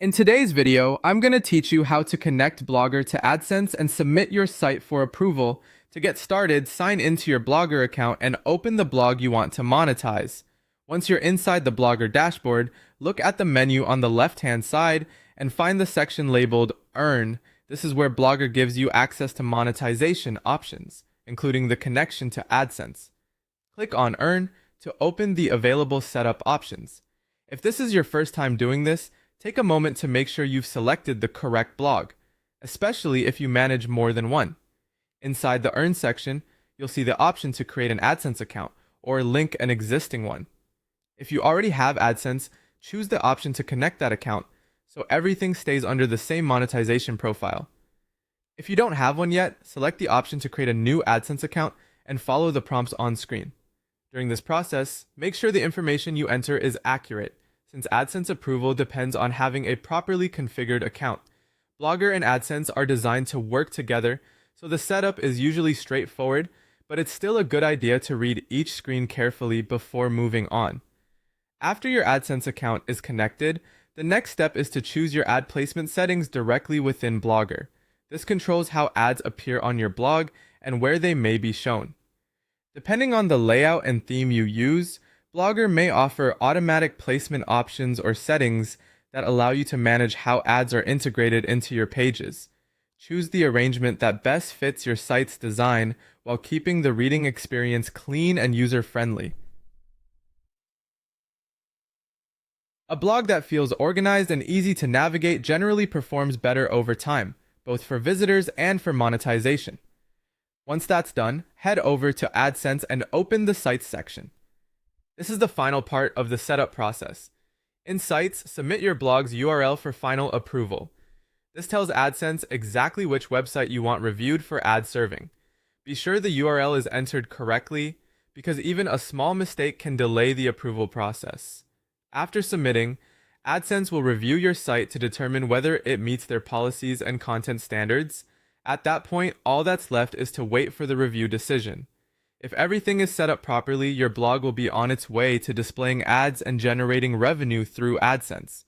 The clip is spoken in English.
In today's video, I'm going to teach you how to connect Blogger to AdSense and submit your site for approval. To get started, sign into your Blogger account and open the blog you want to monetize. Once you're inside the Blogger dashboard, look at the menu on the left-hand side and find the section labeled Earn. This is where Blogger gives you access to monetization options, including the connection to AdSense. Click on Earn to open the available setup options. If this is your first time doing this, take a moment to make sure you've selected the correct blog, especially if you manage more than one. Inside the Earn section, you'll see the option to create an AdSense account or link an existing one. If you already have AdSense, choose the option to connect that account so everything stays under the same monetization profile. If you don't have one yet, select the option to create a new AdSense account and follow the prompts on screen. During this process, make sure the information you enter is accurate, since AdSense approval depends on having a properly configured account. Blogger and AdSense are designed to work together, so the setup is usually straightforward, but it's still a good idea to read each screen carefully before moving on. After your AdSense account is connected, the next step is to choose your ad placement settings directly within Blogger. This controls how ads appear on your blog and where they may be shown. Depending on the layout and theme you use, Blogger may offer automatic placement options or settings that allow you to manage how ads are integrated into your pages. Choose the arrangement that best fits your site's design while keeping the reading experience clean and user-friendly. A blog that feels organized and easy to navigate generally performs better over time, both for visitors and for monetization. Once that's done, head over to AdSense and open the Sites section. This is the final part of the setup process. In Sites, submit your blog's URL for final approval. This tells AdSense exactly which website you want reviewed for ad serving. Be sure the URL is entered correctly, because even a small mistake can delay the approval process. After submitting, AdSense will review your site to determine whether it meets their policies and content standards. At that point, all that's left is to wait for the review decision. If everything is set up properly, your blog will be on its way to displaying ads and generating revenue through AdSense.